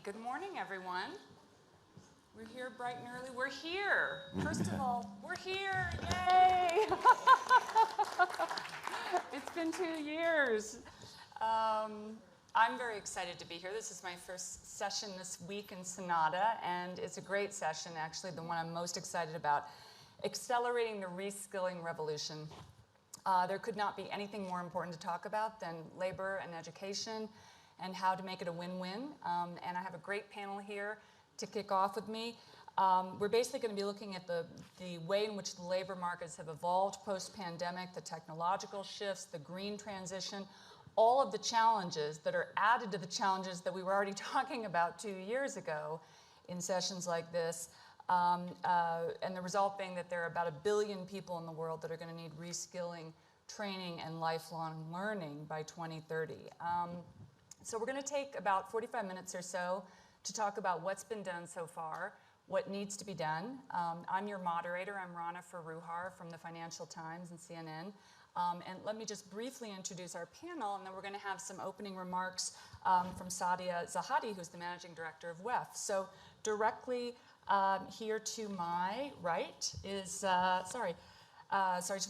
right, good morning, everyone. We're here bright and early. We're here. First of all, we're here. Yay! It's been 2 years. I'm very excited to be here. This is my first session this week in Sonata, and it's a great session, actually, the one I'm most excited about, accelerating the reskilling revolution. There could not be anything more important to talk about than labor and education and how to make it a win-win. And I have a great panel here to kick off with me. We're basically going to be looking at the way in which the labor markets have evolved post-pandemic, the technological shifts, the green transition, all of the challenges that are added to the challenges that we were already talking about 2 years ago in sessions like this. And the result being that there are about 1 billion people in the world that are going to need reskilling, training, and lifelong learning by 2030. So we're going to take about 45 minutes or so to talk about what's been done so far, what needs to be done. I'm your moderator. I'm Rana Foroohar from the Financial Times and CNN. And let me just briefly introduce our panel, and then we're going to have some opening remarks from Sadia Zahadi, who's the managing director of WEF. So directly here to my right is, to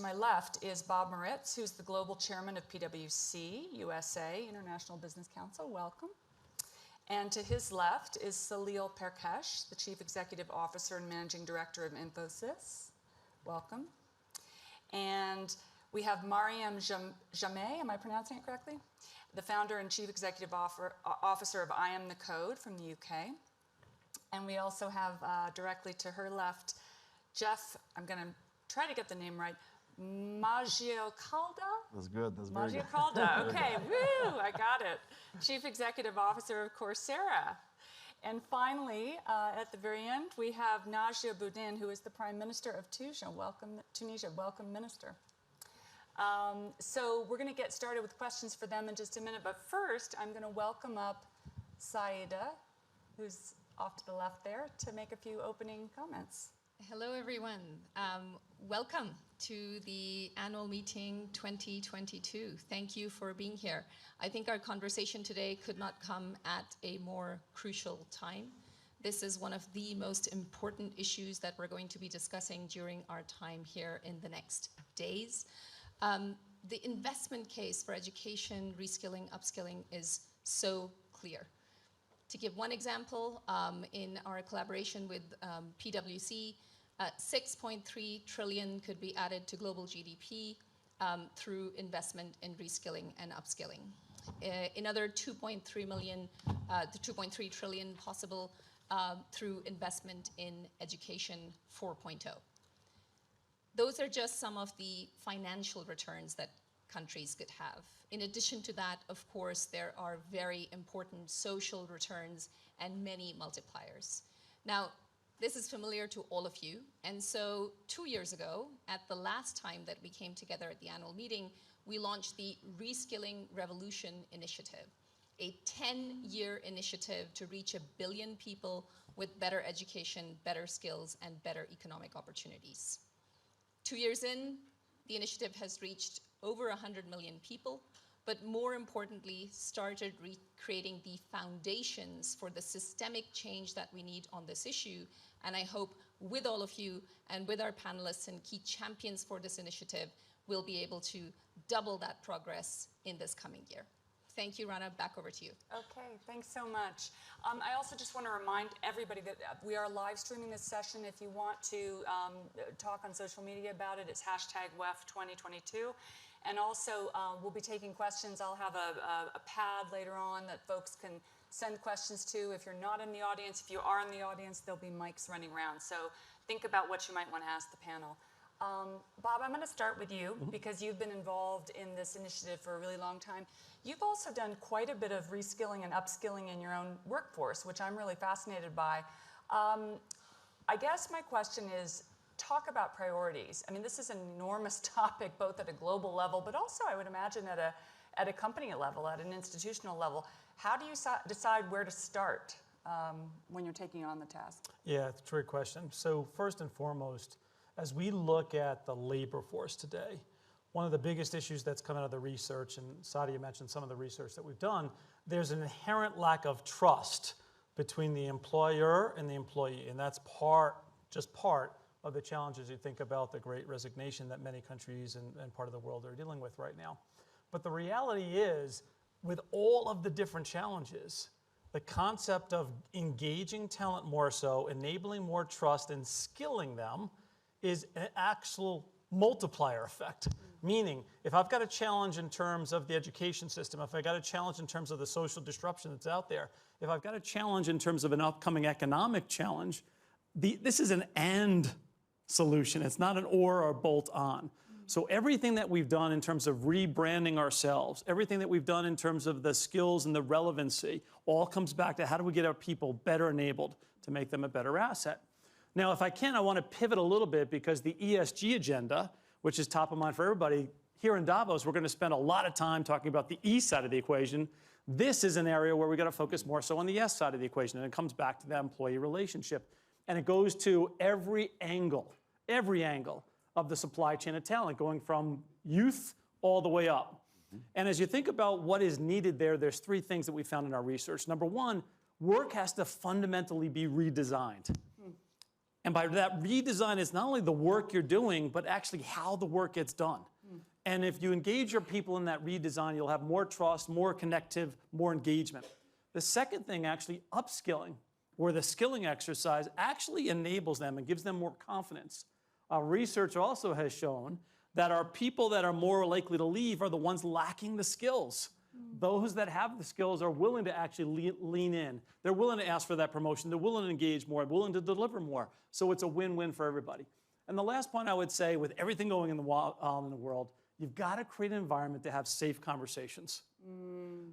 my left is Bob Moritz, who's the global chairman of PwC USA, International Business Council. Welcome. And to his left is Salil Parkesh, the chief executive officer and managing director of Infosys. Welcome. And we have Mariam Jameh, am I pronouncing it correctly? The founder and chief executive officer of I Am the Code from the UK. And we also have directly to her left, Jeff, I'm going to try to get the name right, Maggioncalda? That's good, that's very good. Maggioncalda, okay, woo, I got it. Chief executive officer of Coursera. And finally, at the very end, we have Najia Boudin, who is the prime minister of Tunisia. Welcome, minister. So we're going to get started with questions for them in just a minute. But first, I'm going to welcome up Saida, who's off to the left there, to make a few opening comments. Hello, everyone. Welcome to the annual meeting 2022. Thank you for being here. I think our conversation today could not come at a more crucial time. This is one of the most important issues that we're going to be discussing during our time here in the next days. The investment case for education, reskilling, upskilling is so clear. To give one example, in our collaboration with PwC, 6.3 trillion could be added to global GDP through investment in reskilling and upskilling. Another 2.3 trillion possible through investment in education 4.0. Those are just some of the financial returns that countries could have. In addition to that, of course, there are very important social returns and many multipliers. Now, this is familiar to all of you, and so 2 years ago, at the last time that we came together at the annual meeting, we launched the Reskilling Revolution Initiative, a 10-year initiative to reach 1 billion people with better education, better skills, and better economic opportunities. 2 years in, the initiative has reached over 100 million people, but more importantly, started creating the foundations for the systemic change that we need on this issue. And I hope with all of you and with our panelists and key champions for this initiative, we'll be able to double that progress in this coming year. Thank you, Rana. Back over to you. Okay, thanks so much. I also just want to remind everybody that we are live streaming this session. If you want to talk on social media about it, it's #WEF2022. And also, we'll be taking questions. I'll have a pad later on that folks can send questions to. If you're not in the audience, if you are in the audience, there'll be mics running around. So think about what you might want to ask the panel. Bob, I'm going to start with you because you've been involved in this initiative for a really long time. You've also done quite a bit of reskilling and upskilling in your own workforce, which I'm really fascinated by. I guess my question is, talk about priorities. I mean, this is an enormous topic, both at a global level, but also, I would imagine, at a company level, at an institutional level. How do you decide where to start when you're taking on the task? Yeah, it's a great question. So first and foremost, as we look at the labor force today, one of the biggest issues that's come out of the research, and Sadia mentioned some of the research that we've done, there's an inherent lack of trust between the employer and the employee. And that's just part of the challenges you think about the great resignation that many countries and part of the world are dealing with right now. But the reality is, with all of the different challenges, the concept of engaging talent more so, enabling more trust, and skilling them is an actual multiplier effect. Meaning, if I've got a challenge in terms of the education system, if I've got a challenge in terms of the social disruption that's out there, if I've got a challenge in terms of an upcoming economic challenge, this is an and solution. It's not an or bolt on. So everything that we've done in terms of rebranding ourselves, everything that we've done in terms of the skills and the relevancy, all comes back to how do we get our people better enabled to make them a better asset. Now, if I can, I want to pivot a little bit because the ESG agenda, which is top of mind for everybody, here in Davos, we're going to spend a lot of time talking about the E side of the equation. This is an area where we got to focus more so on the S side of the equation, and it comes back to that employee relationship. And it goes to every angle of the supply chain of talent, going from youth all the way up. And as you think about what is needed there, there's three things that we found in our research. Number one, work has to fundamentally be redesigned. And by that redesign, it's not only the work you're doing, but actually how the work gets done. And if you engage your people in that redesign, you'll have more trust, more connective, more engagement. The second thing, actually, upskilling, where the skilling exercise actually enables them and gives them more confidence. Our research also has shown that our people that are more likely to leave are the ones lacking the skills. Those that have the skills are willing to actually lean in. They're willing to ask for that promotion. They're willing to engage more, willing to deliver more. So it's a win-win for everybody. And the last point I would say, with everything going in the world, you've got to create an environment to have safe conversations.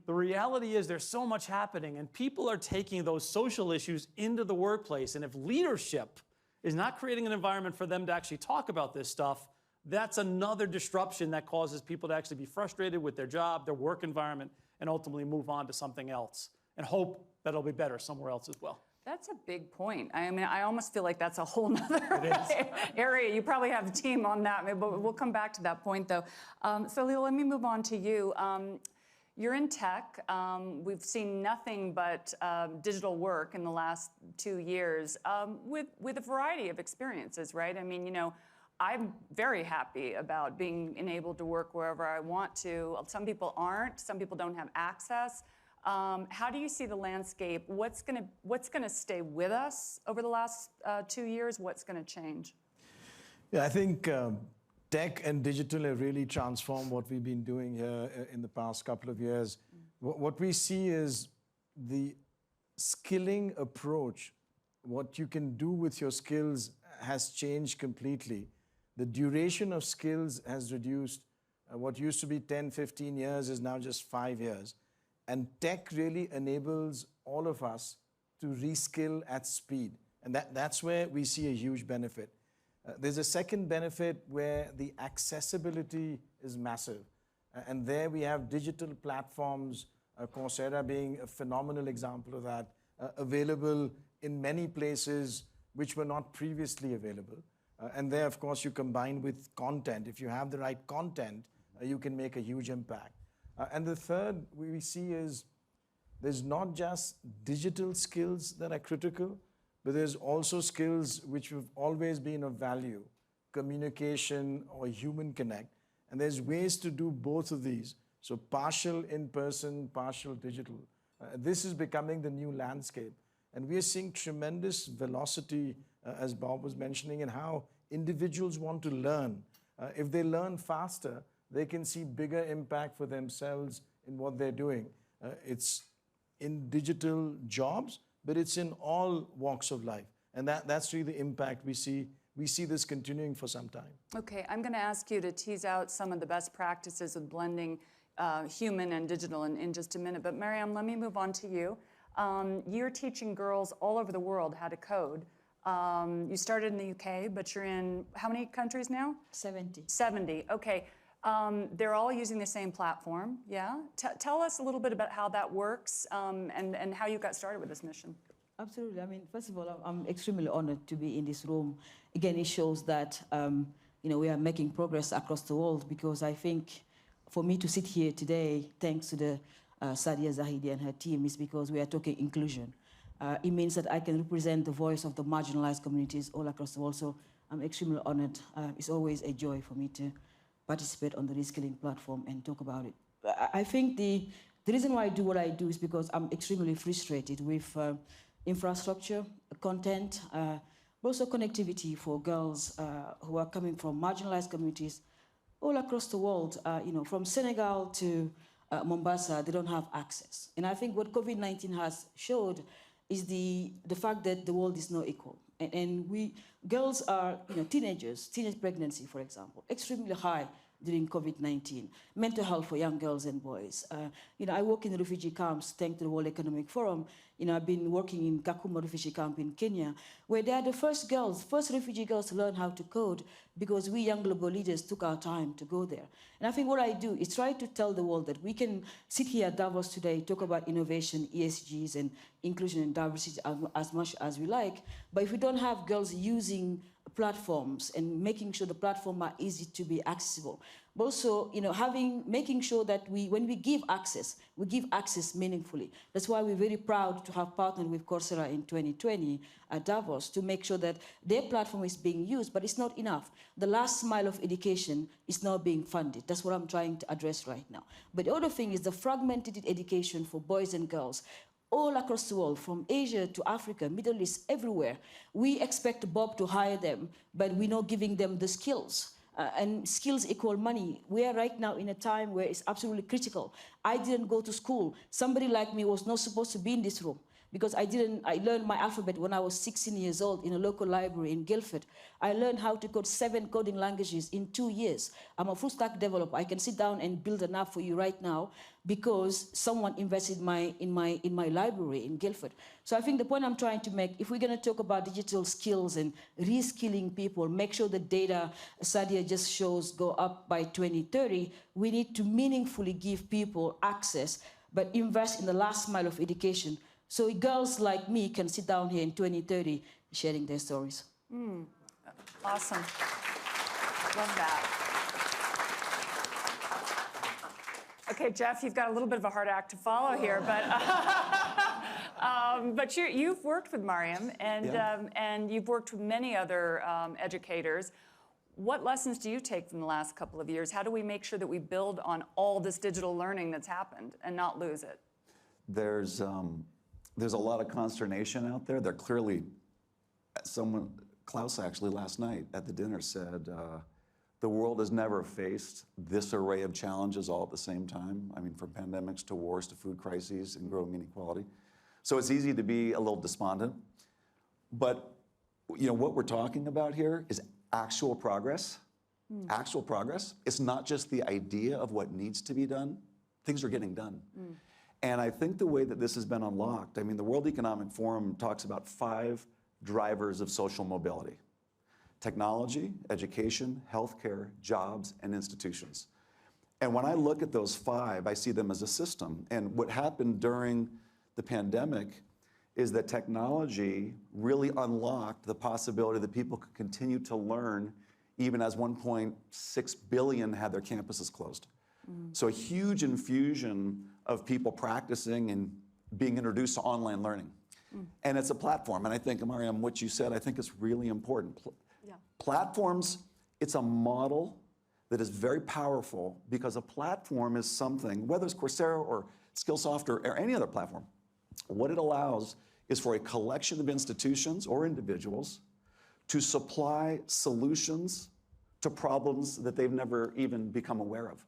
The reality is there's so much happening, and people are taking those social issues into the workplace. And if leadership is not creating an environment for them to actually talk about this stuff, that's another disruption that causes people to actually be frustrated with their job, their work environment, and ultimately move on to something else and hope that it'll be better somewhere else as well. That's a big point. I mean, I almost feel like that's a whole nother area. You probably have a team on that, but we'll come back to that point, though. So, Leo, let me move on to you. You're in tech. We've seen nothing but digital work in the last 2 years with a variety of experiences, right? I mean, you know, I'm very happy about being enabled to work wherever I want to. Some people aren't. Some people don't have access. How do you see the landscape? What's gonna stay with us over the last 2 years? What's gonna change? Yeah, I think tech and digital have really transformed what we've been doing here in the past couple of years. What we see is the skilling approach. What you can do with your skills has changed completely. The duration of skills has reduced. What used to be 10, 15 years is now just 5 years. And tech really enables all of us to reskill at speed. And that's where we see a huge benefit. There's a second benefit where the accessibility is massive. And there we have digital platforms, Coursera being a phenomenal example of that, available in many places which were not previously available. And there, of course, you combine with content. If you have the right content, you can make a huge impact. And the third we see is there's not just digital skills that are critical, but there's also skills which have always been of value, communication or human connect. And there's ways to do both of these. So partial in-person, partial digital. This is becoming the new landscape. And we are seeing tremendous velocity, as Bob was mentioning, in how individuals want to learn. If they learn faster, they can see bigger impact for themselves in what they're doing. It's in digital jobs, but it's in all walks of life. And that's really the impact we see. We see this continuing for some time. Okay, I'm going to ask you to tease out some of the best practices of blending human and digital in just a minute. But Mariam, let me move on to you. You're teaching girls all over the world how to code. You started in the UK, but you're in how many countries now? 70. 70, okay. They're all using the same platform, yeah? Tell us a little bit about how that works and how you got started with this mission. Absolutely. I mean, first of all, I'm extremely honored to be in this room. Again, it shows that we are making progress across the world, because I think for me to sit here today, thanks to the Sadia Zahidi and her team, is because we are talking inclusion. It means that I can represent the voice of the marginalized communities all across the world. So I'm extremely honored. It's always a joy for me to participate on the reskilling platform and talk about it. I think the reason why I do what I do is because I'm extremely frustrated with infrastructure, content, but also connectivity for girls who are coming from marginalized communities all across the world. From Senegal to Mombasa, they don't have access. And I think what COVID-19 has showed is the fact that the world is not equal. And girls are, teenagers, teenage pregnancy, for example, extremely high during COVID-19, mental health for young girls and boys. I work in the refugee camps, thanks to the World Economic Forum. I've been working in Kakuma refugee camp in Kenya, where they are the first refugee girls to learn how to code because we young global leaders took our time to go there. And I think what I do is try to tell the world that we can sit here at Davos today, talk about innovation, ESGs, and inclusion and diversity as much as we like, but if we don't have girls using platforms and making sure the platform are easy to be accessible. But also, making sure that when we give access meaningfully. That's why we're very proud to have partnered with Coursera in 2020 at Davos to make sure that their platform is being used, but it's not enough. The last mile of education is not being funded. That's what I'm trying to address right now. But the other thing is the fragmented education for boys and girls all across the world, from Asia to Africa, Middle East, everywhere. We expect Bob to hire them, but we're not giving them the skills. And skills equal money. We are right now in a time where it's absolutely critical. I didn't go to school. Somebody like me was not supposed to be in this room because I learned my alphabet when I was 16 years old in a local library in Guildford. I learned how to code 7 coding languages in 2 years. I'm a full stack developer. I can sit down and build an app for you right now because someone invested in my library in Guildford. So I think the point I'm trying to make, if we're going to talk about digital skills and reskilling people, make sure the data Sadia just shows go up by 2030, we need to meaningfully give people access, but invest in the last mile of education. So girls like me can sit down here in 2030 sharing their stories. Awesome. Love that. Okay, Jeff, you've got a little bit of a hard act to follow here, but you've worked with Mariam, and you've worked with many other educators. What lessons do you take from the last couple of years? How do we make sure that we build on all this digital learning that's happened and not lose it? There's a lot of consternation out there. There clearly, Klaus actually last night at the dinner said, the world has never faced this array of challenges all at the same time. I mean, from pandemics to wars to food crises and growing inequality. So it's easy to be a little despondent. But what we're talking about here is actual progress. Actual progress. It's not just the idea of what needs to be done. Things are getting done. And I think the way that this has been unlocked, I mean, the World Economic Forum talks about 5 drivers of social mobility: technology, education, healthcare, jobs, and institutions. And when I look at those 5, I see them as a system. And what happened during the pandemic is that technology really unlocked the possibility that people could continue to learn even as 1.6 billion had their campuses closed. So a huge infusion of people practicing and being introduced to online learning. And it's a platform. And I think, Mariam, what you said, I think is really important. Platforms, it's a model that is very powerful because a platform is something, whether it's Coursera or Skillsoft or any other platform, what it allows is for a collection of institutions or individuals to supply solutions to problems that they've never even become aware of.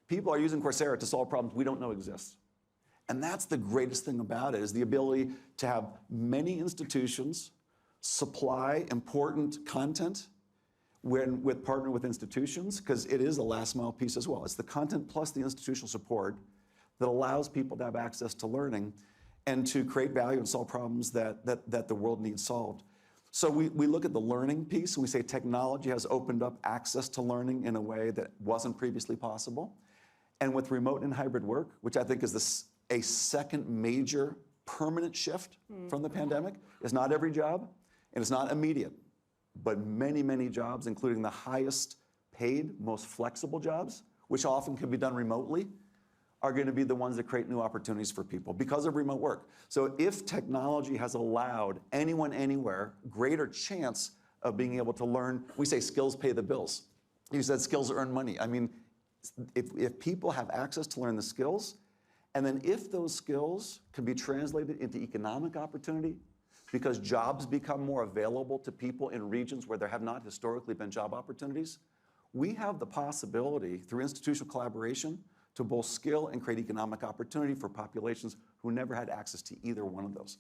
People are using Coursera to solve problems we don't know exist. And that's the greatest thing about it, is the ability to have many institutions supply important content with partner with institutions, because it is a last mile piece as well. It's the content plus the institutional support that allows people to have access to learning and to create value and solve problems that the world needs solved. So we look at the learning piece and we say technology has opened up access to learning in a way that wasn't previously possible. And with remote and hybrid work, which I think is a second major permanent shift from the pandemic, it's not every job and it's not immediate, but many, many jobs, including the highest paid, most flexible jobs, which often can be done remotely, are going to be the ones that create new opportunities for people because of remote work. So if technology has allowed anyone, anywhere, greater chance of being able to learn, we say skills pay the bills. You said skills earn money. I mean, if people have access to learn the skills, and then if those skills can be translated into economic opportunity, because jobs become more available to people in regions where there have not historically been job opportunities, we have the possibility, through institutional collaboration, to both skill and create economic opportunity for populations who never had access to either one of those.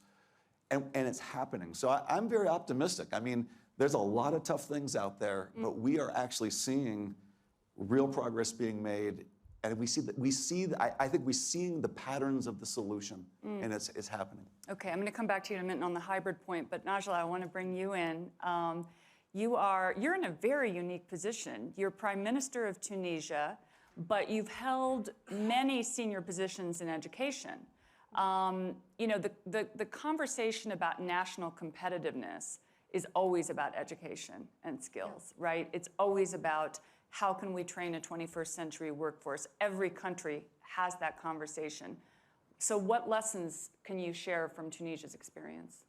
And it's happening. So I'm very optimistic. I mean, there's a lot of tough things out there, but we are actually seeing real progress being made. And I think we're seeing the patterns of the solution, and it's happening. Okay, I'm going to come back to you in a minute on the hybrid point, but Najla, I want to bring you in. You're in a very unique position. You're Prime Minister of Tunisia, but you've held many senior positions in education. You know, the conversation about national competitiveness is always about education and skills, right? It's always about how can we train a 21st century workforce? Every country has that conversation. So what lessons can you share from Tunisia's experience?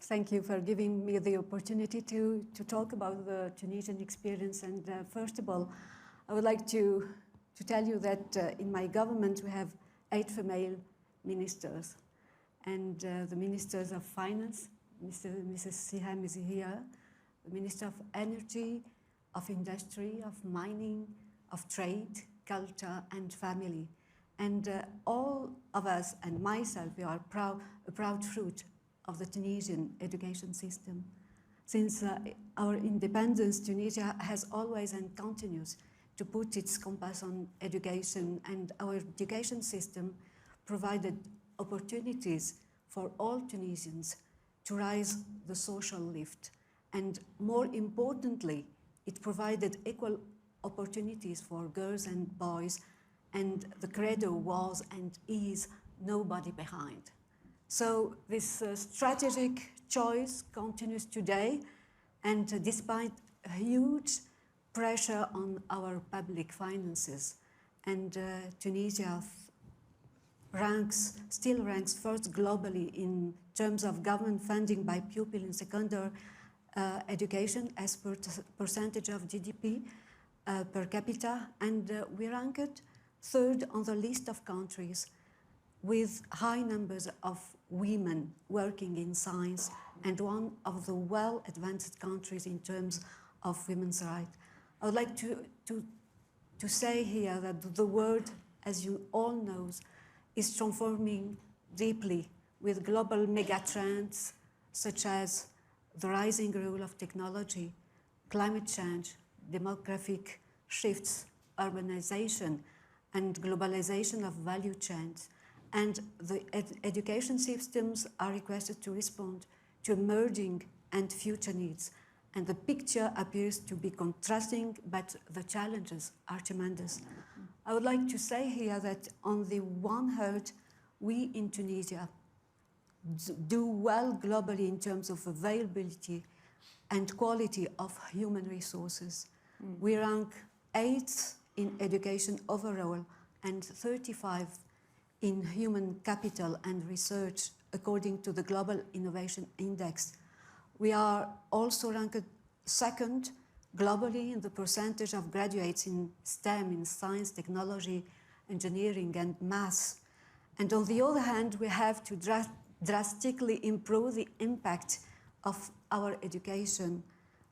Thank you for giving me the opportunity to talk about the Tunisian experience. And first of all, I would like to tell you that in my government we have 8 female ministers. And the ministers of finance, Mrs. Siham is here, the Minister of Energy, of Industry, of Mining, of Trade, Culture, and Family. And all of us, and myself, we are a proud fruit of the Tunisian education system. Since our independence, Tunisia has always and continues to put its compass on education, and our education system provided opportunities for all Tunisians to rise the social lift. And more importantly, it provided equal opportunities for girls and boys, and the credo was and is nobody behind. So this strategic choice continues today, and despite a huge pressure on our public finances, and Tunisia still ranks first globally in terms of government funding by pupil in secondary education as per percentage of GDP per capita, and we ranked 3rd on the list of countries with high numbers of women working in science, and one of the well-advanced countries in terms of women's rights. I would like to say here that the world, as you all know, is transforming deeply with global megatrends such as the rising role of technology, climate change, demographic shifts, urbanization, and globalization of value chains. And the education systems are requested to respond to emerging and future needs. And the picture appears to be contrasting, but the challenges are tremendous. I would like to say here that on the one hand, we in Tunisia do well globally in terms of availability and quality of human resources. We rank 8th in education overall and 35 in human capital and research according to the Global Innovation Index. We are also ranked 2nd globally in the percentage of graduates in STEM, in science, technology, engineering, and math. And on the other hand, we have to drastically improve the impact of our education,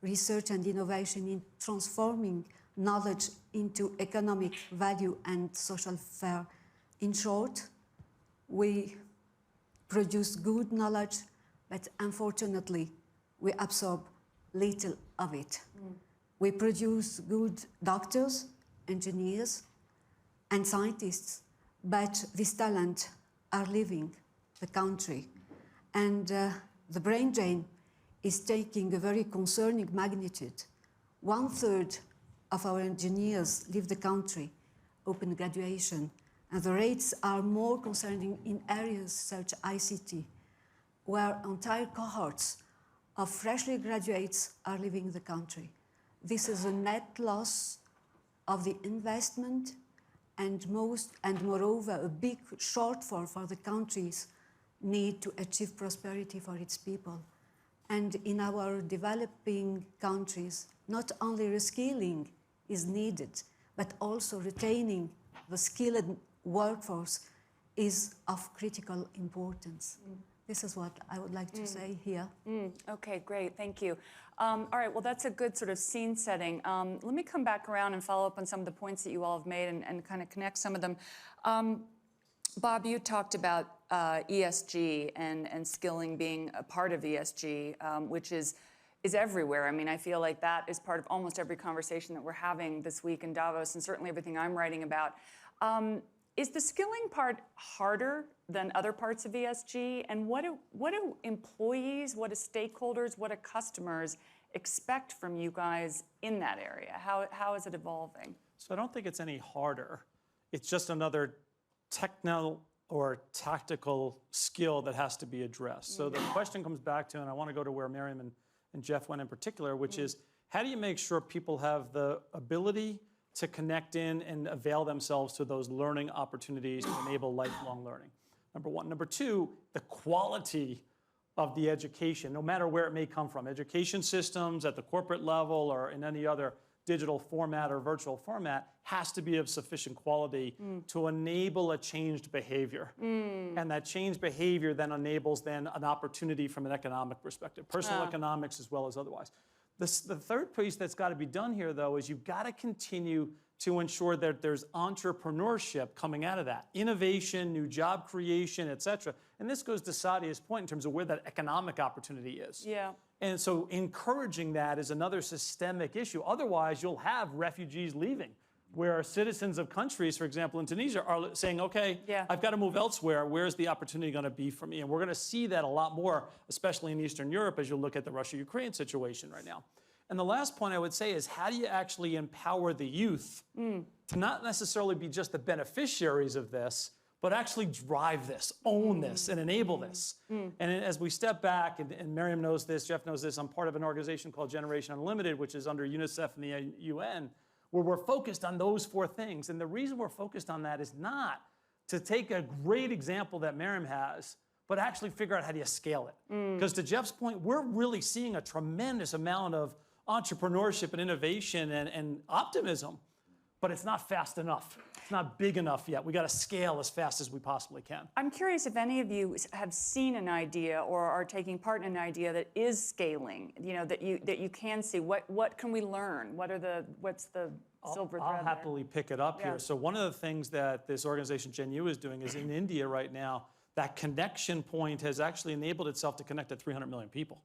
research, and innovation in transforming knowledge into economic value and social fair. In short, we produce good knowledge, but unfortunately, we absorb little of it. We produce good doctors, engineers, and scientists, but this talent are leaving the country. And the brain drain is taking a very concerning magnitude. 1/3 of our engineers leave the country, open graduation, and the rates are more concerning in areas such as ICT, where entire cohorts of freshly graduates are leaving the country. This is a net loss of the investment and moreover, a big shortfall for the countries need to achieve prosperity for its people. And in our developing countries, not only reskilling is needed, but also retaining the skilled workforce is of critical importance. This is what I would like to say here. Okay, great, thank you. All right, well, that's a good sort of scene setting. Let me come back around and follow up on some of the points that you all have made and kind of connect some of them. Bob, you talked about ESG and skilling being a part of ESG, which is everywhere. I mean, I feel like that is part of almost every conversation that we're having this week in Davos, and certainly everything I'm writing about. Is the skilling part harder than other parts of ESG? And what do employees, what do stakeholders, what do customers expect from you guys in that area? How is it evolving? So I don't think it's any harder. It's just another technical or tactical skill that has to be addressed. So the question comes back to, and I want to go to where Miriam and Jeff went in particular, which is, how do you make sure people have the ability to connect in and avail themselves to those learning opportunities to enable lifelong learning? Number one. Number two, the quality of the education, no matter where it may come from. Education systems at the corporate level or in any other digital format or virtual format has to be of sufficient quality to enable a changed behavior. And that changed behavior then enables then an opportunity from an economic perspective, personal economics as well as otherwise. The third piece that's got to be done here, though, is you've got to continue to ensure that there's entrepreneurship coming out of that. Innovation, new job creation, et cetera. And this goes to Sadia's point in terms of where that economic opportunity is. Yeah. And so encouraging that is another systemic issue. Otherwise, you'll have refugees leaving, where citizens of countries, for example, in Tunisia, are saying, okay, I've got to move elsewhere. Where's the opportunity going to be for me? And we're going to see that a lot more, especially in Eastern Europe, as you look at the Russia-Ukraine situation right now. And the last point I would say is, how do you actually empower the youth to not necessarily be just the beneficiaries of this, but actually drive this, own this, and enable this? And as we step back, and Miriam knows this, Jeff knows this, I'm part of an organization called Generation Unlimited, which is under UNICEF and the UN, where we're focused on those four things. And the reason we're focused on that is not to take a great example that Miriam has, but actually figure out how do you scale it. Because to Jeff's point, we're really seeing a tremendous amount of entrepreneurship and innovation and optimism, but it's not fast enough. It's not big enough yet. We got to scale as fast as we possibly can. I'm curious if any of you have seen an idea or are taking part in an idea that is scaling, you know, that you can see. What can we learn? What's the silver thread? I'll happily pick it up here. So one of the things that this organization Gen U is doing is in India right now, that connection point has actually enabled itself to connect to 300 million people.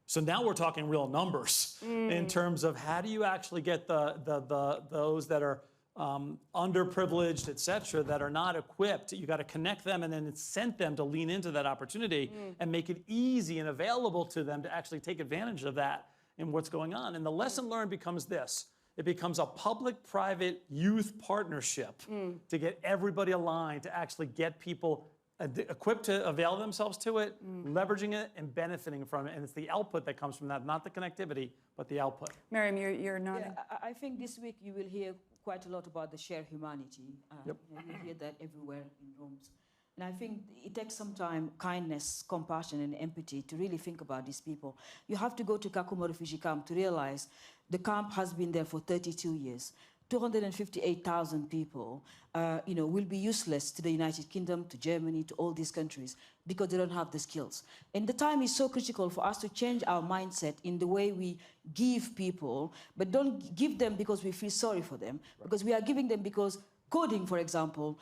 So now we're talking real numbers in terms of how do you actually get those that are underprivileged, et cetera, that are not equipped. You got to connect them and then incent them to lean into that opportunity and make it easy and available to them to actually take advantage of that and what's going on. And the lesson learned becomes this. It becomes a public-private youth partnership to get everybody aligned to actually get people equipped to avail themselves to it, leveraging it, and benefiting from it. And it's the output that comes from that, not the connectivity, but the output. Miriam, you're nodding. Yeah, I think this week you will hear quite a lot about the shared humanity. You hear that everywhere in rooms. And I think it takes some time, kindness, compassion, and empathy to really think about these people. You have to go to Kakuma refugee camp to realize the camp has been there for 32 years. 258,000 people, will be useless to the United Kingdom, to Germany, to all these countries because they don't have the skills. And the time is so critical for us to change our mindset in the way we give people, but don't give them because we feel sorry for them, because we are giving them because coding, for example,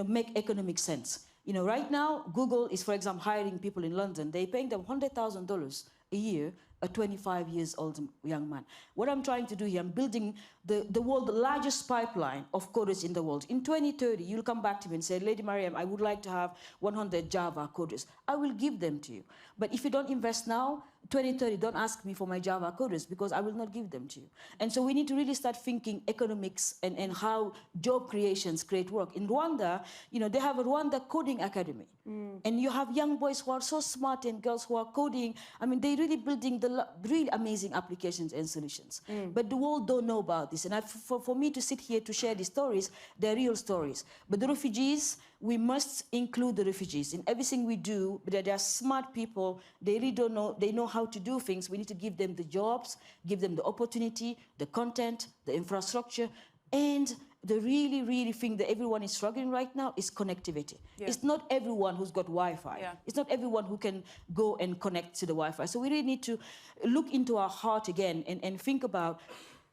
make economic sense. Right now, Google is, for example, hiring people in London. They're paying them $100,000 a year, a 25 years old young man. What I'm trying to do here, I'm building the world's largest pipeline of coders in the world. In 2030, you'll come back to me and say, Lady Mariam, I would like to have 100 Java coders. I will give them to you. But if you don't invest now, 2030, don't ask me for my Java coders because I will not give them to you. And so we need to really start thinking economics and how job creations create work. In Rwanda, they have a Rwanda Coding Academy. And you have young boys who are so smart and girls who are coding. I mean, they're really building the really amazing applications and solutions. But the world don't know about this. And for me to sit here to share these stories, they're real stories. But the refugees, we must include the refugees in everything we do. But they are smart people. They really don't know. They know how to do things. We need to give them the jobs, give them the opportunity, the content, the infrastructure, and the really thing that everyone is struggling right now is connectivity. Yeah. It's not everyone who's got Wi-Fi. Yeah. It's not everyone who can go and connect to the Wi-Fi. So we really need to look into our heart again and think about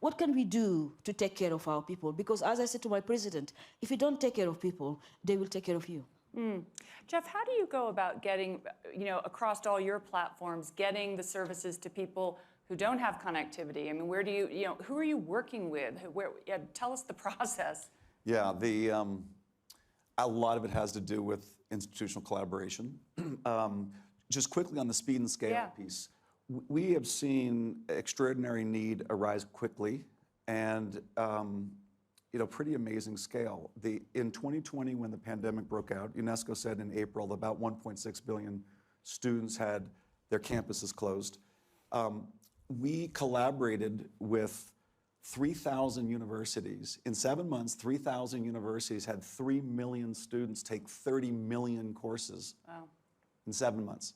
what can we do to take care of our people? Because as I said to my president, if you don't take care of people, they will take care of you. Jeff, how do you go about getting, across all your platforms, getting the services to people who don't have connectivity? I mean, where do you, who are you working with? Tell us the process. Yeah, a lot of it has to do with institutional collaboration. Just quickly on the speed and scale piece, we have seen extraordinary need arise quickly and pretty amazing scale. In 2020, when the pandemic broke out, UNESCO said in April that about 1.6 billion students had their campuses closed. We collaborated with 3,000 universities. In 7 months, 3,000 universities had 3 million students take 30 million courses in 7 months.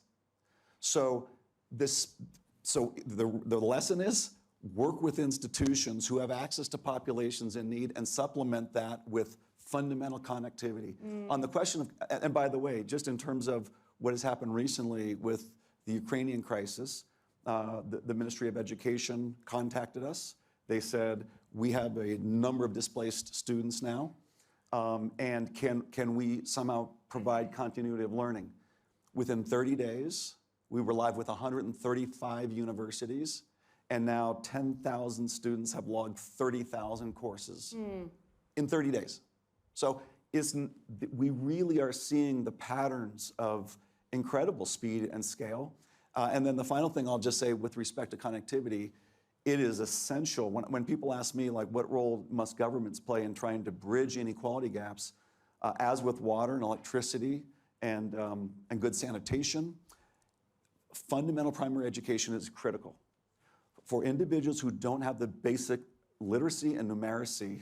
So the lesson is work with institutions who have access to populations in need and supplement that with fundamental connectivity. On the question of, and by the way, just in terms of what has happened recently with the Ukrainian crisis, the Ministry of Education contacted us. They said, we have a number of displaced students now, and can we somehow provide continuity of learning? Within 30 days, we were live with 135 universities, and now 10,000 students have logged 30,000 courses in 30 days. So we really are seeing the patterns of incredible speed and scale. And then the final thing I'll just say with respect to connectivity, it is essential. When people ask me, like, what role must governments play in trying to bridge inequality gaps, as with water and electricity and good sanitation, fundamental primary education is critical. For individuals who don't have the basic literacy and numeracy,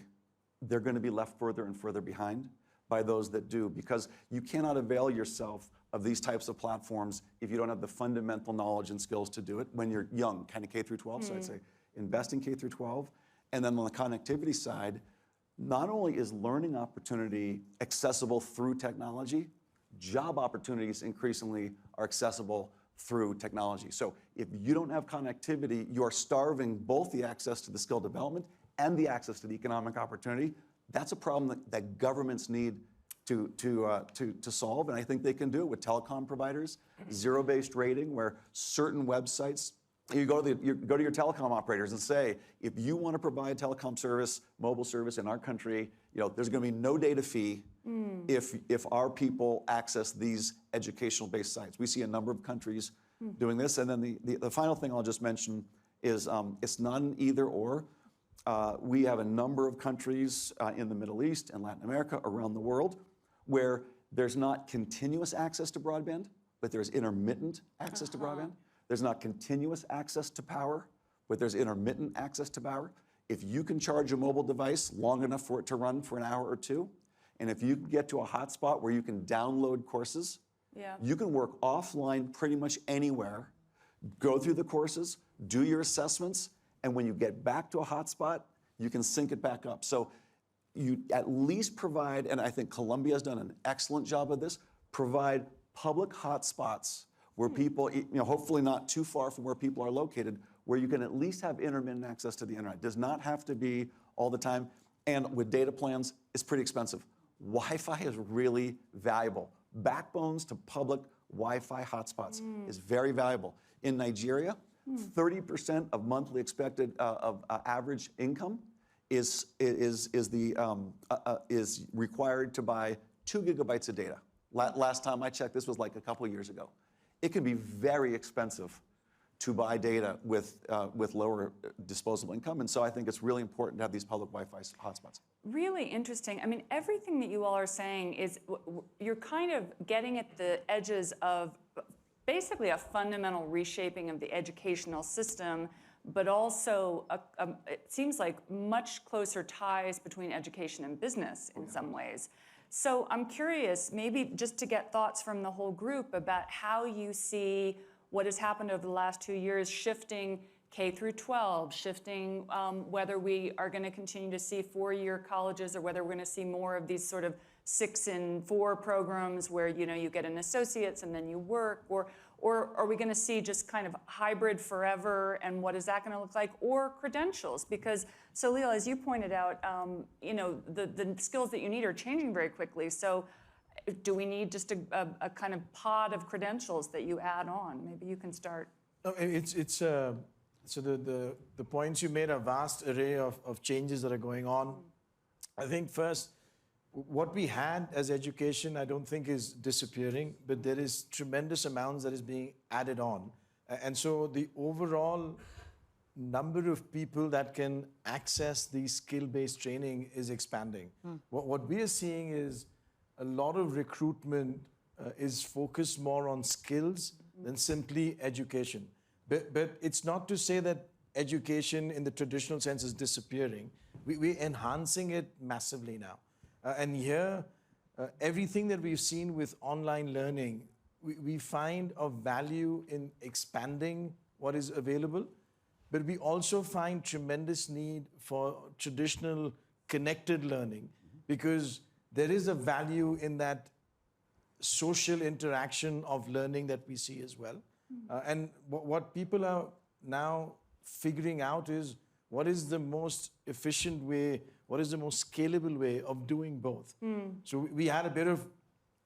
they're going to be left further and further behind by those that do, because you cannot avail yourself of these types of platforms if you don't have the fundamental knowledge and skills to do it when you're young, kind of K through 12. So I'd say invest in K through 12. And then on the connectivity side, not only is learning opportunity accessible through technology, job opportunities increasingly are accessible through technology. So if you don't have connectivity, you are starving both the access to the skill development and the access to the economic opportunity. That's a problem that governments need to solve, and I think they can do it with telecom providers, zero-based rating, where certain websites, you go to your telecom operators and say, if you want to provide telecom service, mobile service in our country, there's going to be no data fee if our people access these educational-based sites. We see a number of countries doing this, and then the final thing I'll just mention is it's not an either or. We have a number of countries in the Middle East and Latin America, around the world, where there's not continuous access to broadband, but there's intermittent access to broadband. There's not continuous access to power, but there's intermittent access to power. If you can charge a mobile device long enough for it to run for an hour or two, and if you can get to a hotspot where you can download courses, you can work offline pretty much anywhere, go through the courses, do your assessments, and when you get back to a hotspot, you can sync it back up. So you at least provide, and I think Colombia has done an excellent job of this, provide public hotspots where people, hopefully not too far from where people are located, where you can at least have intermittent access to the internet. It does not have to be all the time. And with data plans, it's pretty expensive. Wi-Fi is really valuable. Backbones to public Wi-Fi hotspots is very valuable. In Nigeria, 30% of monthly expected average income is required to buy 2 gigabytes of data. Last time I checked, this was like a couple of years ago. It can be very expensive to buy data with lower disposable income, and so I think it's really important to have these public Wi-Fi hotspots. Really interesting. I mean, everything that you all are saying is you're kind of getting at the edges of basically a fundamental reshaping of the educational system, but also it seems like much closer ties between education and business in some ways. So I'm curious, maybe just to get thoughts from the whole group about how you see what has happened over the last 2 years, shifting K through 12, shifting whether we are going to continue to see four-year colleges or whether we're going to see more of these sort of 6 and 4 programs where you get an associate's and then you work, or are we going to see just kind of hybrid forever, and what is that going to look like, or credentials? Because Salil, as you pointed out, the skills that you need are changing very quickly. So do we need just a kind of pod of credentials that you add on? Maybe you can start. No, so the points you made are a vast array of changes that are going on. I think first, what we had as education, I don't think is disappearing, but there is tremendous amounts that is being added on. And so the overall number of people that can access the skill-based training is expanding. What we are seeing is a lot of recruitment is focused more on skills than simply education. But it's not to say that education in the traditional sense is disappearing. We're enhancing it massively now. And here, everything that we've seen with online learning, we find of value in expanding what is available, but we also find tremendous need for traditional connected learning, because there is a value in that social interaction of learning that we see as well. And what people are now figuring out is what is the most efficient way, what is the most scalable way of doing both. So we had a bit of,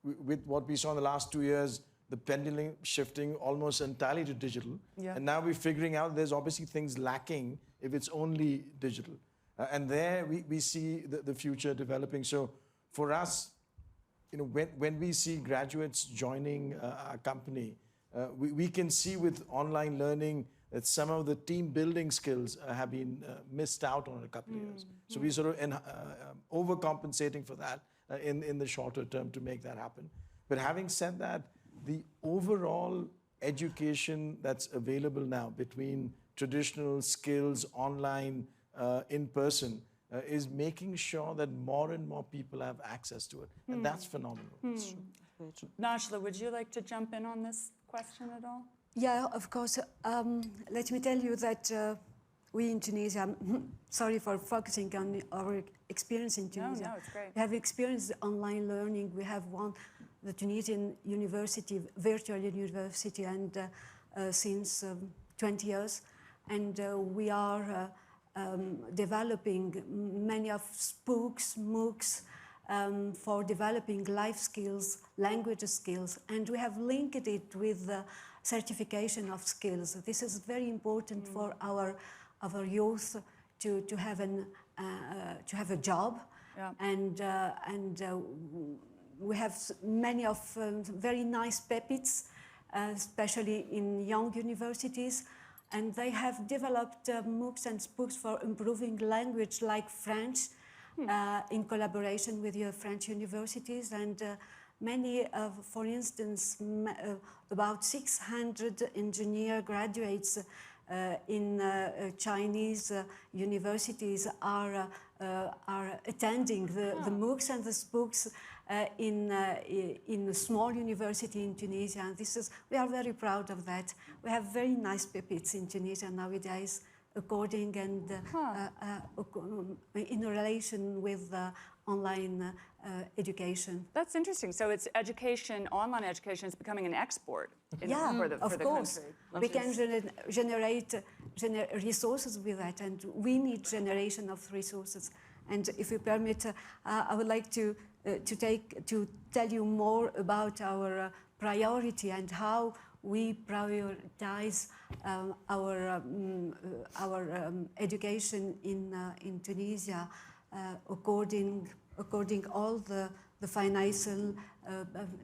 with what we saw in the last 2 years, the pendulum shifting almost entirely to digital. Yeah. And now we're figuring out there's obviously things lacking if it's only digital. And there we see the future developing. So for us, when we see graduates joining our company, we can see with online learning that some of the team building skills have been missed out on a couple of years. So we're sort of overcompensating for that in the shorter term to make that happen. But having said that, the overall education that's available now between traditional skills, online, in person, is making sure that more and more people have access to it. And that's phenomenal. Najla, would you like to jump in on this question at all? Yeah, of course. Let me tell you that we in Tunisia, sorry for focusing on our experience in Tunisia. No, it's great. We have experienced online learning. We have won the Tunisian University, virtual university, and since 20 years. And we are developing many of spooks, MOOCs, for developing life skills, language skills, and we have linked it with the certification of skills. This is very important for our youth to have a job, yeah. And we have many of very nice pepits, especially in young universities, and they have developed MOOCs and spooks for improving language like French, in collaboration with your French universities, and many, for instance, about 600 engineer graduates in Chinese universities are attending the MOOCs and the spooks in a small university in Tunisia. And we are very proud of that. We have very nice pepits in Tunisia nowadays, according and in relation with online education. That's interesting. So it's education, online education is becoming an export for the course. country. We can generate resources with that, and we need generation of resources. And if you permit, I would like to tell you more about our priority and how we prioritize our education in Tunisia according all the financial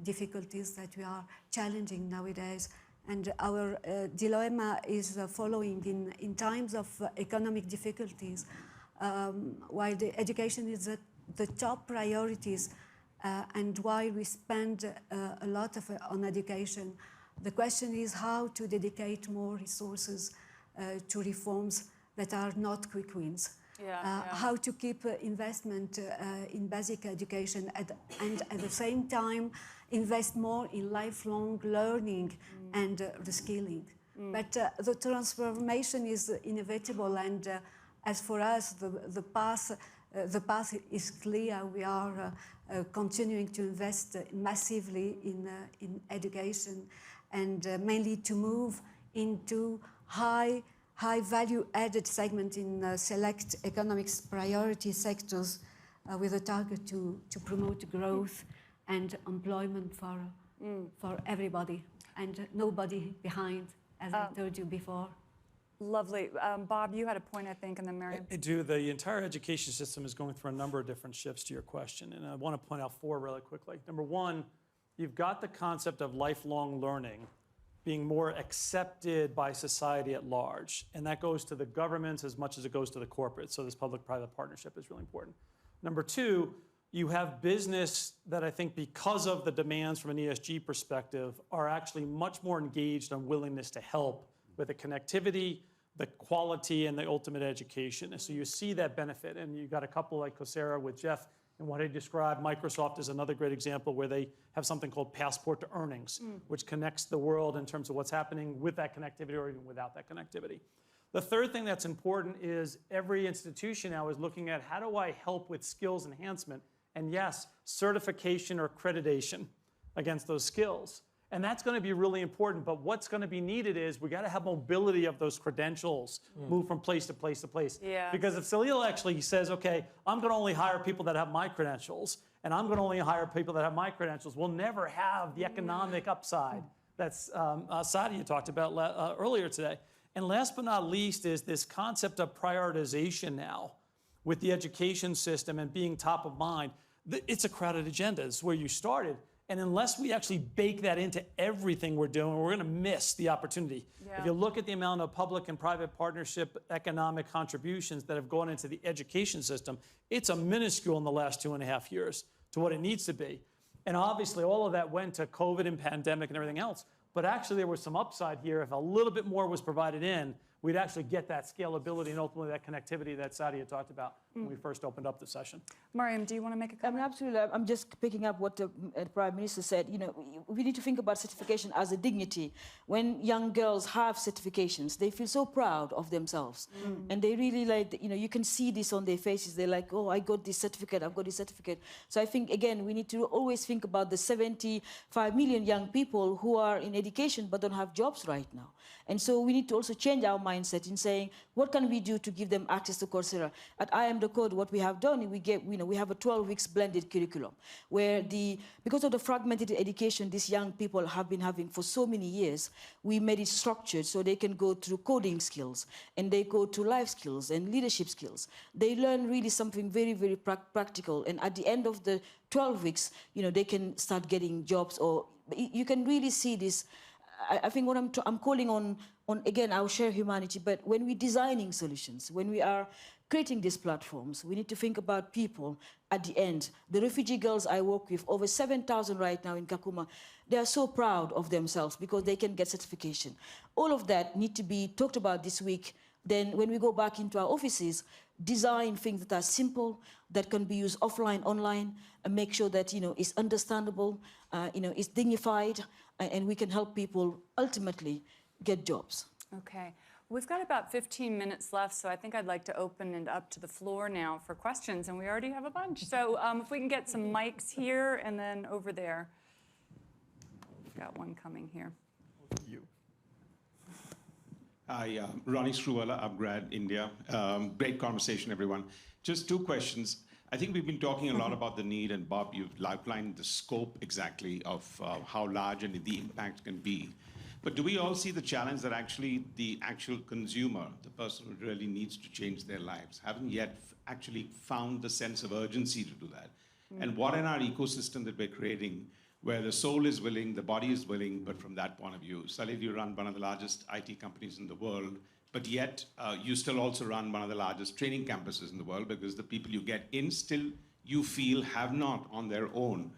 difficulties that we are challenging nowadays. And our dilemma is following in times of economic difficulties. While the education is the top priorities, and while we spend a lot on education, The question is how to dedicate more resources to reforms that are not quick wins. How to keep investment in basic education and at the same time invest more in lifelong learning and reskilling. But the transformation is inevitable, and as for us, the path is clear. We are continuing to invest massively in education, and mainly to move into high value added segment in select economics priority sectors with a target to promote growth and employment for everybody and nobody behind, as I told you before. Lovely. Bob, you had a point, I think, and then Miriam. I do. The entire education system is going through a number of different shifts to your question, and I want to point out 4 really quickly. Number 1, you've got the concept of lifelong learning being more accepted by society at large, and that goes to the governments as much as it goes to the corporates, so this public-private partnership is really important. Number 2, you have business that I think because of the demands from an ESG perspective are actually much more engaged on willingness to help with the connectivity, the quality, and the ultimate education. And so you see that benefit. And you've got a couple like Coursera with Jeff and what he described. Microsoft is another great example where they have something called Passport to Earnings, which connects the world in terms of what's happening with that connectivity or even without that connectivity. The third thing that's important is every institution now is looking at how do I help with skills enhancement? And yes, certification or accreditation against those skills. And that's going to be really important, but what's going to be needed is we got to have mobility of those credentials, move from place to place to place. Yeah. Because if Salil actually says, okay, I'm going to only hire people that have my credentials, and I'm going to only hire people that have my credentials, we'll never have the economic upside that's Sadia talked about earlier today. And last but not least is this concept of prioritization now with the education system and being top of mind. It's a crowded agenda. It's where you started. And unless we actually bake that into everything we're doing, we're going to miss the opportunity. Yeah. If you look at the amount of public and private partnership economic contributions that have gone into the education system, it's a minuscule in the last 2.5 years to what it needs to be. And obviously all of that went to COVID and pandemic and everything else. But actually there was some upside here. If a little bit more was provided in, we'd actually get that scalability and ultimately that connectivity that Sadia talked about when we first opened up the session. Mariam, do you want to make a comment? Absolutely. I'm just picking up what the Prime Minister said. You know, we need to think about certification as a dignity. When young girls have certifications, they feel so proud of themselves. And they really like, you know, you can see this on their faces. They're like, oh, I got this certificate, I've got this certificate. So I think, again, we need to always think about the 75 million young people who are in education but don't have jobs right now. And so we need to also change our mindset in saying, what can we do to give them access to Coursera? At I Am the Code, what we have done, we have a 12 weeks blended curriculum where because of the fragmented education these young people have been having for so many years, we made it structured so they can go through coding skills and they go to life skills and leadership skills. They learn really something very, very practical. And at the end of the 12 weeks, you know, they can start getting jobs, or you can really see this. I think what I'm calling on again, our shared humanity, but when we're designing solutions, when we are creating these platforms, we need to think about people at the end. The refugee girls I work with, over 7,000 right now in Kakuma, they are so proud of themselves because they can get certification. All of that need to be talked about this week. Then when we go back into our offices, design things that are simple, that can be used offline, online, and make sure that, you know, it's understandable, you know, it's dignified, and we can help people ultimately get jobs. Okay. We've got about 15 minutes left, so I think I'd like to open it up to the floor now for questions, and we already have a bunch. So if we can get some mics here and then over there. We've got one coming here. You. Hi, Ronnie Struwala, Upgrad, India. Great conversation, everyone. Just 2 questions. I think we've been talking a lot about the need, and Bob, you've outlined the scope exactly of how large and the impact can be. But do we all see the challenge that actually the actual consumer, the person who really needs to change their lives, haven't yet actually found the sense of urgency to do that? And what in our ecosystem that we're creating, where the soul is willing, the body is willing, but from that point of view, Salil, you run one of the largest IT companies in the world, but yet you still also run one of the largest training campuses in the world, because the people you get in still, you feel, have not on their own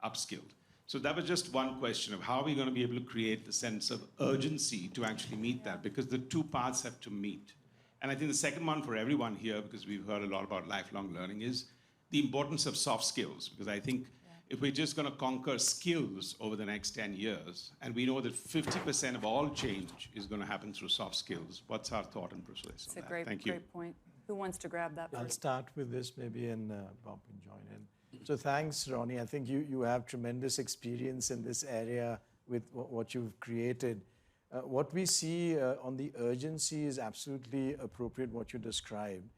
upskilled. So that was just one question of how are we going to be able to create the sense of urgency to actually meet that, because the two paths have to meet. And I think the second one for everyone here, because we've heard a lot about lifelong learning, is the importance of soft skills. Because I think if we're just going to conquer skills over the next 10 years, and we know that 50% of all change is going to happen through soft skills, what's our thought and process It's on a that? great, Thank you. great point. Who wants to grab that I'll first? start with this maybe, and Bob can join in. So thanks, Ronnie. I think you have tremendous experience in this area with what you've created. What we see on the urgency is absolutely appropriate, what you described.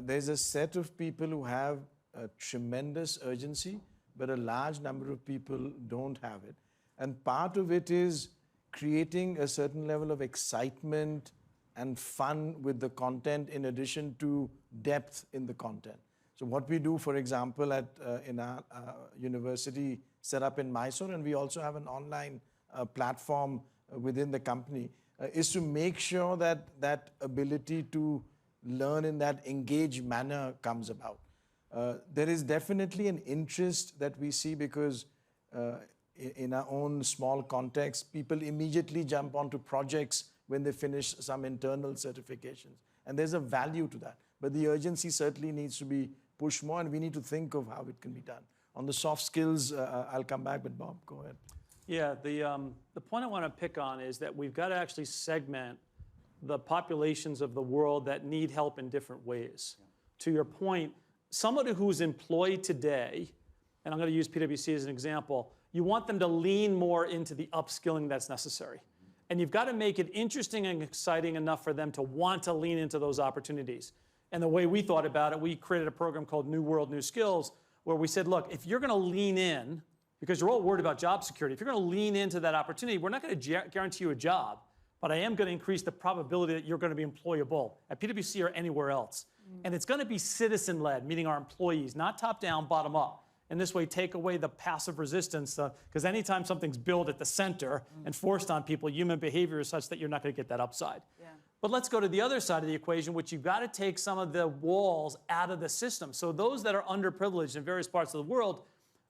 There's a set of people who have a tremendous urgency, but a large number of people don't have it. And part of it is creating a certain level of excitement and fun with the content in addition to depth in the content. So what we do, for example, in our university set up in Mysore, and we also have an online platform within the company, is to make sure that that ability to learn in that engaged manner comes about. There is definitely an interest that we see because in our own small context, people immediately jump onto projects when they finish some internal certifications. And there's a value to that. But the urgency certainly needs to be pushed more, and we need to think of how it can be done. On the soft skills, I'll come back, but Bob, go ahead. Yeah, the point I want to pick on is that we've got to actually segment the populations of the world that need help in different ways. Yeah. To your point, somebody who's employed today, and I'm going to use PwC as an example, you want them to lean more into the upskilling that's necessary. And you've got to make it interesting and exciting enough for them to want to lean into those opportunities. And the way we thought about it, we created a program called New World, New Skills, where we said, look, if you're going to lean in, because you're all worried about job security, if you're going to lean into that opportunity, we're not going to guarantee you a job, but I am going to increase the probability that you're going to be employable at PwC or anywhere else. And it's going to be citizen-led, meaning our employees, not top-down, bottom-up. And this way, take away the passive resistance, because anytime something's built at the center and forced on people, human behavior is such that you're not going to get that upside. Yeah. But let's go to the other side of the equation, which you've got to take some of the walls out of the system. So those that are underprivileged in various parts of the world,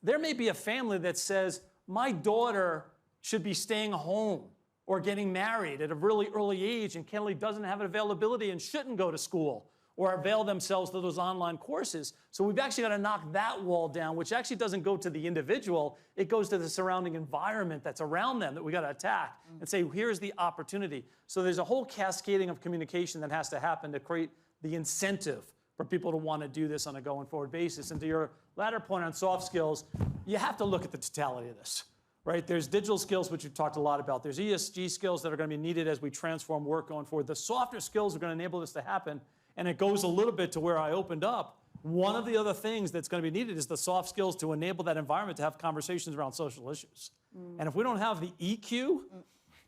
there may be a family that says, my daughter should be staying home or getting married at a really early age, and Kelly doesn't have availability and shouldn't go to school or avail themselves to those online courses. So we've actually got to knock that wall down, which actually doesn't go to the individual. It goes to the surrounding environment that's around them that we got to attack and say, here's the opportunity. So there's a whole cascading of communication that has to happen to create the incentive for people to want to do this on a going forward basis. And to your latter point on soft skills, you have to look at the totality of this, right? There's digital skills, which we've talked a lot about. There's ESG skills that are going to be needed as we transform work going forward. The softer skills are going to enable this to happen. And it goes a little bit to where I opened up. One of the other things that's going to be needed is the soft skills to enable that environment to have conversations around social issues. And if we don't have the EQ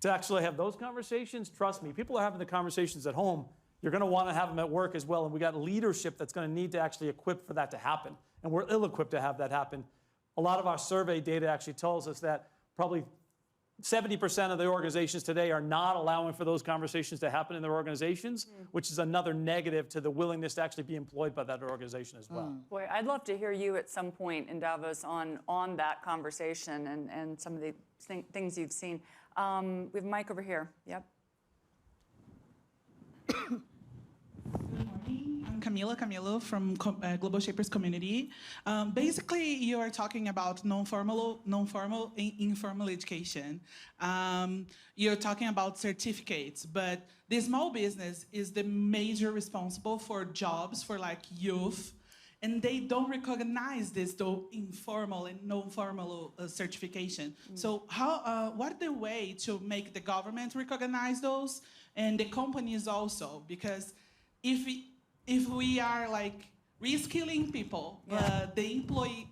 to actually have those conversations, trust me, people are having the conversations at home. You're going to want to have them at work as well. And we got leadership that's going to need to actually equip for that to happen. And we're ill-equipped to have that happen. A lot of our survey data actually tells us that probably 70% of the organizations today are not allowing for those conversations to happen in their organizations, which is another negative to the willingness to actually be employed by that organization as well. Boy, I'd love to hear you at some point in Davos on that conversation and some of the things you've seen. We have a mic over here. Yep. I'm Camilo from Global Shapers Community. Basically, you are talking about non-formal, informal education. You're talking about certificates, but the small business is the major responsible for jobs for like youth, and they don't recognize this though informal and non-formal certification. So what the way to make the government recognize those and the companies also? Because if we are like reskilling people, the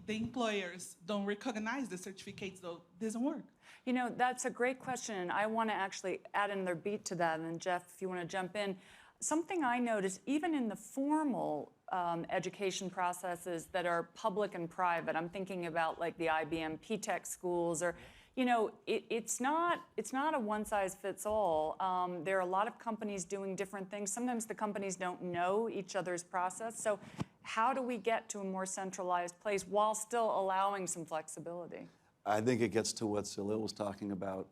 employers don't recognize the certificates, though, it doesn't work. You know, that's a great question, and I want to actually add another beat to that. And Jeff, if you want to jump in. Something I noticed, even in the formal education processes that are public and private, I'm thinking about like the IBM P-Tech schools, or, you know, it's not a one-size-fits-all. There are a lot of companies doing different things. Sometimes the companies don't know each other's process. So how do we get to a more centralized place while still allowing some flexibility? I think it gets to what Salil was talking about.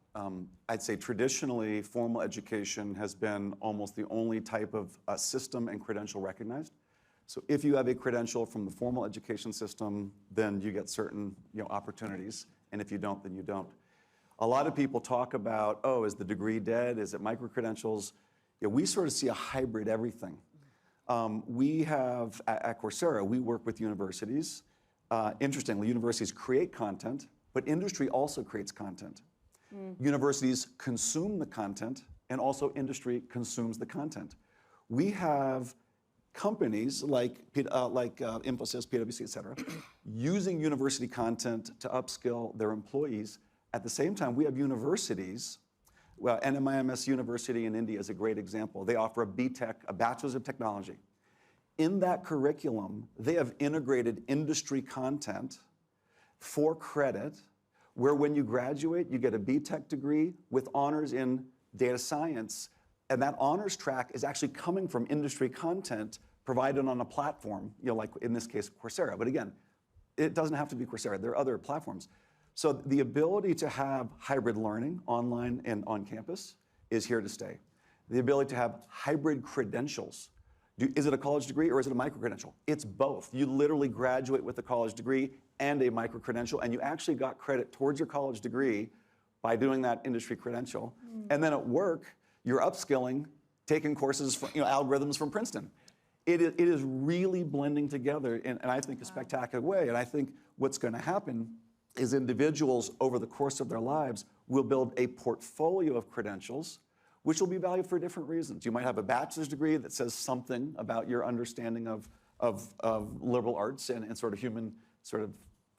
I'd say traditionally, formal education has been almost the only type of system and credential recognized. So if you have a credential from the formal education system, then you get certain opportunities, and if you don't, then you don't. A lot of people talk about, oh, is the degree dead? Is it micro-credentials? We sort of see a hybrid everything. We have, at Coursera, we work with universities. Interestingly, universities create content, but industry also creates content. Universities consume the content, and also industry consumes the content. We have companies like Infosys, PwC, et cetera, using university content to upskill their employees. At the same time, we have universities. Well, NMIMS University in India is a great example. They offer a BTech, a Bachelor's of Technology. In that curriculum, they have integrated industry content for credit, where when you graduate, you get a BTech degree with honors in data science. And that honors track is actually coming from industry content provided on a platform, like in this case, Coursera. But again, it doesn't have to be Coursera. There are other platforms. So the ability to have hybrid learning online and on campus is here to stay. The ability to have hybrid credentials. Is it a college degree or is it a micro-credential? It's both. You literally graduate with a college degree and a micro-credential, and you actually got credit towards your college degree by doing that industry credential. And then at work, you're upskilling, taking courses, from, algorithms from Princeton. It is really blending together in I think, a spectacular way. And I think what's going to happen is individuals over the course of their lives will build a portfolio of credentials which will be valued for different reasons. You might have a bachelor's degree that says something about your understanding of liberal arts and sort of human sort of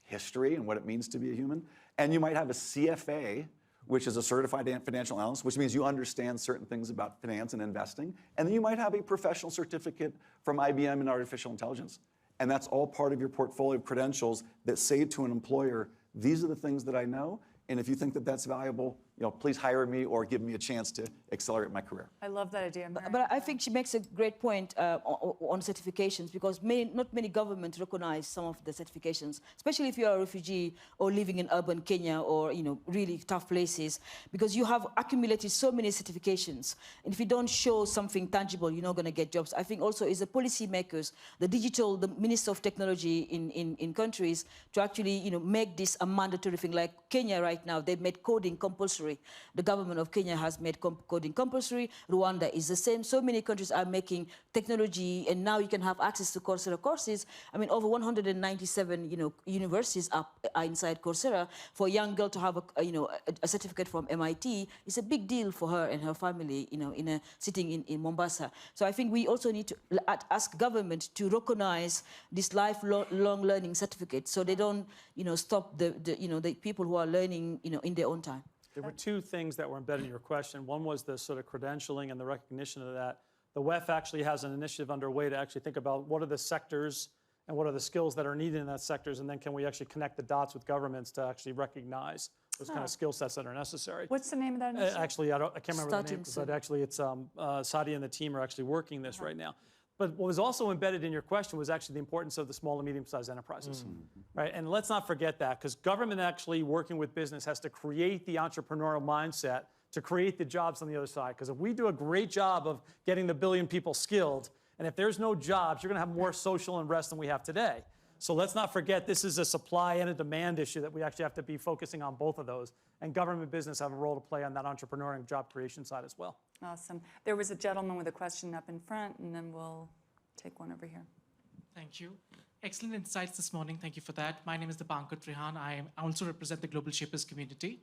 history and what it means to be a human. And you might have a CFA, which is a certified financial analyst, which means you understand certain things about finance and investing. And then you might have a professional certificate from IBM in artificial intelligence. And that's all part of your portfolio of credentials that say to an employer, these are the things that I know, and if you think that that's valuable, please hire me or give me a chance to accelerate my career. I love that idea, Mary. But I think she makes a great point on certifications, because not many governments recognize some of the certifications, especially if you're a refugee or living in urban Kenya or really tough places, because you have accumulated so many certifications. And if you don't show something tangible, you're not going to get jobs. I think also as the policy makers, the Minister of Technology in countries to actually make this a mandatory thing. Like Kenya right now, they've made coding compulsory. The government of Kenya has made coding compulsory. Rwanda is the same. So many countries are making technology, and now you can have access to Coursera courses. I mean, over 197 universities are inside Coursera. For a young girl to have a certificate from MIT is a big deal for her and her family, sitting in Mombasa. So I think we also need to ask government to recognize this lifelong learning certificate, so they don't stop the people who are learning in their own time. There were two things that were embedded in your question. One was the sort of credentialing and the recognition of that. The WEF actually has an initiative underway to actually think about what are the sectors and what are the skills that are needed in that sectors, and then can we actually connect the dots with governments to actually recognize those kind of skill sets that are necessary. What's the name of that initiative? Actually, I can't remember the name, but actually it's Sadia and the team are actually working this right now. But what was also embedded in your question was actually the importance of the small and medium-sized enterprises, right? And let's not forget that, because government actually working with business has to create the entrepreneurial mindset to create the jobs on the other side. Because if we do a great job of getting the billion people skilled, and if there's no jobs, you're going to have more social unrest than we have today. So let's not forget this is a supply and a demand issue that we actually have to be focusing on both of those. And government and business have a role to play on that entrepreneurial and job creation side as well. Awesome. There was a gentleman with a question up in front, and then we'll take one over here. Thank you. Excellent insights this morning. Thank you for that. My name is Dipankar Trihan. I also represent the Global Shapers community.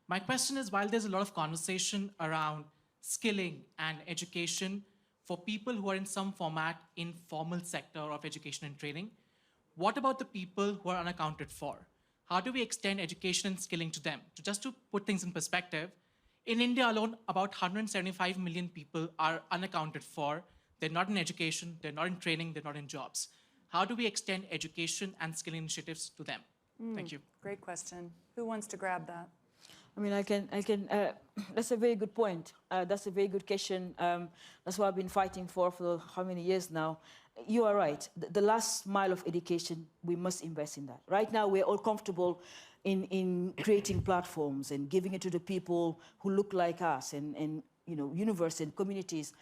My question is, while there's a lot of conversation around skilling and education for people who are in some format in formal sector of education and training, what about the people who are unaccounted for? How do we extend education and skilling to them? So just to put things in perspective, in India alone, about 175 million people are unaccounted for. They're not in education, they're not in training, they're not in jobs. How do we extend education and skilling initiatives to them? Thank you. Great question. Who wants to grab that? I mean, I can. That's a very good point. That's a very good question. That's what I've been fighting for how many years now. You are right. The last mile of education, we must invest in that. Right now, we're all comfortable in creating platforms and giving it to the people who look like us and universities and communities.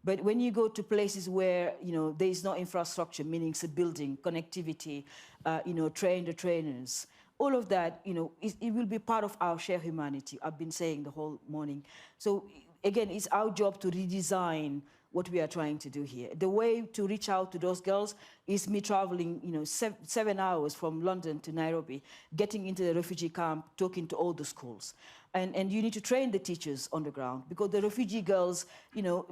But when you go to places where there is no infrastructure, meaning it's a building, connectivity, train the trainers, all of that, it will be part of our shared humanity. I've been saying the whole morning. So again, it's our job to redesign what we are trying to do here. The way to reach out to those girls is me traveling, 7 hours from London to Nairobi, getting into the refugee camp, talking to all the schools. And you need to train the teachers on the ground because the refugee girls,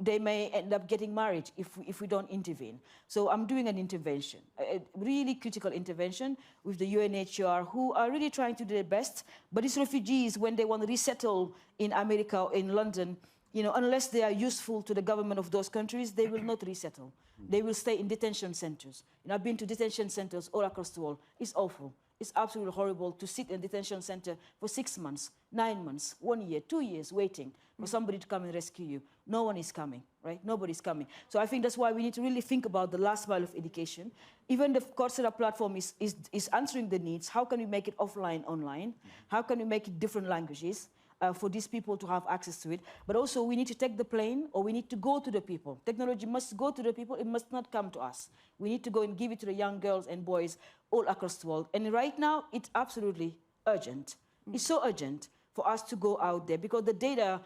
they may end up getting married if we don't intervene. So I'm doing an intervention, a really critical intervention with the UNHCR, who are really trying to do their best. But these refugees, when they want to resettle in America or in London, unless they are useful to the government of those countries, they will not resettle. They will stay in detention centers. I've been to detention centers all across the world. It's awful. It's absolutely horrible to sit in a detention center for 6 months, 9 months, 1 year, 2 years, waiting for somebody to come and rescue you. No one is coming, right? Nobody's coming. So I think that's why we need to really think about the last mile of education. Even the Coursera platform is answering the needs. How can we make it offline, online? How can we make it different languages? For these people to have access to it. But also we need to take the plane or we need to go to the people. Technology must go to the people, it must not come to us. We need to go and give it to the young girls and boys all across the world. And right now, it's absolutely urgent. It's so urgent for us to go out there because the data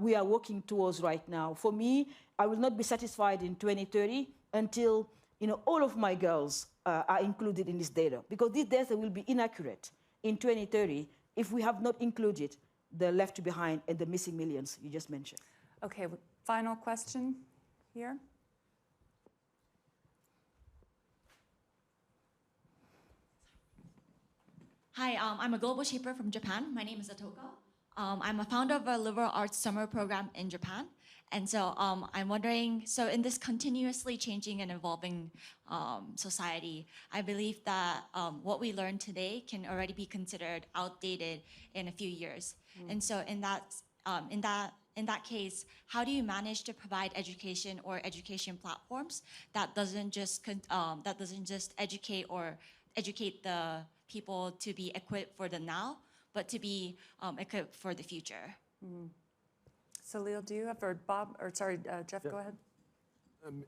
we are working towards right now, for me, I will not be satisfied in 2030 until all of my girls are included in this data because this data will be inaccurate in 2030 if we have not included the left behind and the missing millions you just mentioned. Okay, final question here. Hi, I'm a global shaper from Japan. My name is Atoka. I'm a founder of a liberal arts summer program in Japan. And so I'm wondering, so in this continuously changing and evolving society, I believe that what we learn today can already be considered outdated in a few years. And so in that case, how do you manage to provide education or education platforms that doesn't just educate the people to be equipped for the now, but to be equipped for the future? Salil, do you have, or Bob, or sorry, Jeff, go ahead.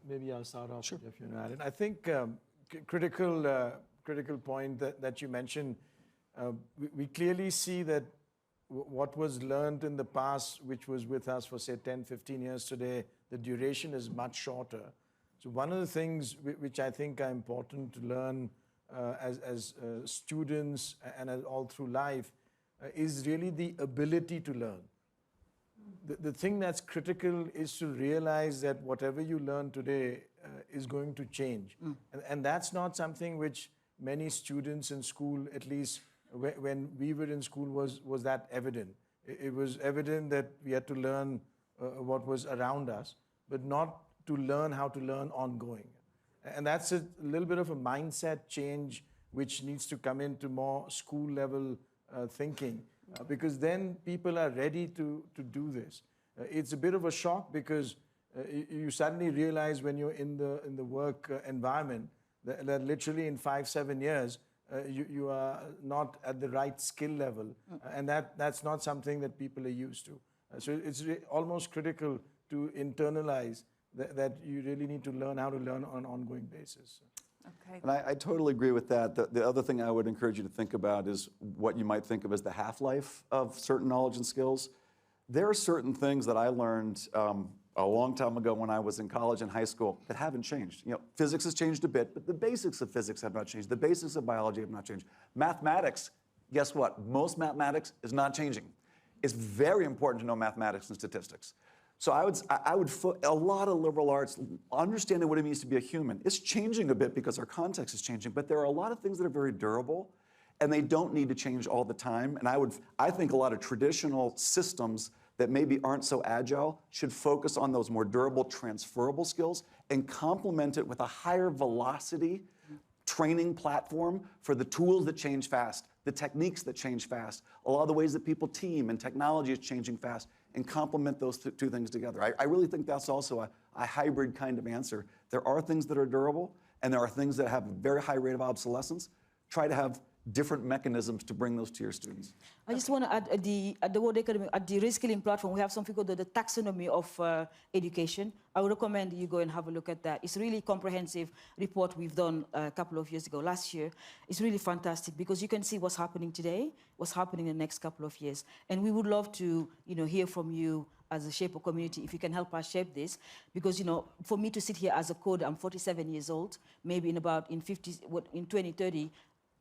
Maybe I'll start off, Jeff, you know, and I think critical point that you mentioned, we clearly see that what was learned in the past, which was with us for say 10, 15 years today, the duration is much shorter. So one of the things which I think are important to learn as students and as all through life is really the ability to learn. The thing that's critical is to realize that whatever you learn today is going to change. And that's not something which many students in school, at least when we were in school, was that evident. It was evident that we had to learn what was around us, but not to learn how to learn ongoing. And that's a little bit of a mindset change which needs to come into more school level thinking. Because then people are ready to do this. It's a bit of a shock because you suddenly realize when you're in the work environment that literally in 5-7 years you are not at the right skill level, and that's not something that people are used to. So it's almost critical to internalize that you really need to learn how to learn on an ongoing basis. Okay. And I totally agree with that. The other thing I would encourage you to think about is what you might think of as the half-life of certain knowledge and skills. There are certain things that I learned a long time ago when I was in college and high school that haven't changed. You know, physics has changed a bit, but the basics of physics have not changed. The basics of biology have not changed. Mathematics, guess what? Most mathematics is not changing. It's very important to know mathematics and statistics. So I would a lot of liberal arts, understanding what it means to be a human, it's changing a bit because our context is changing, but there are a lot of things that are very durable and they don't need to change all the time. And I think a lot of traditional systems that maybe aren't so agile should focus on those more durable, transferable skills and complement it with a higher velocity training platform for the tools that change fast, the techniques that change fast, a lot of the ways that people team and technology is changing fast. and complement those two things together. I really think that's also a hybrid kind of answer. There are things that are durable, and there are things that have a very high rate of obsolescence. Try to have different mechanisms to bring those to your students. I just want to add at the World Economic, at the reskilling platform, we have something called the taxonomy of education. I would recommend you go and have a look at that. It's a really comprehensive report we've done a couple of years ago, last year. It's really fantastic because you can see what's happening today, what's happening in the next couple of years. And we would love to, hear from you as a Shaper community, if you can help us shape this. Because, for me to sit here as a coder, I'm 47 years old, maybe in 2030,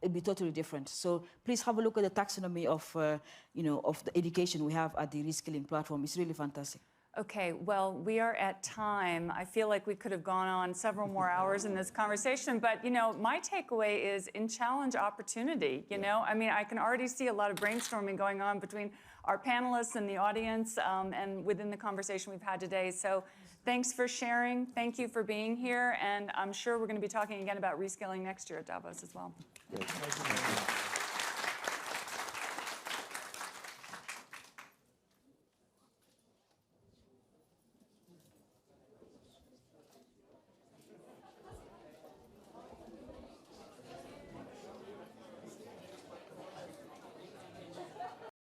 it'd be totally different. So please have a look at the taxonomy of the education we have at the reskilling platform. It's really fantastic. Okay, well, we are at time. I feel like we could have gone on several more hours in this conversation, but my takeaway is in challenge opportunity. I mean, I can already see a lot of brainstorming going on between our panelists and the audience, and within the conversation we've had today. So thanks for sharing. Thank you for being here, and I'm sure we're going to be talking again about reskilling next year at Davos as well. Thank you.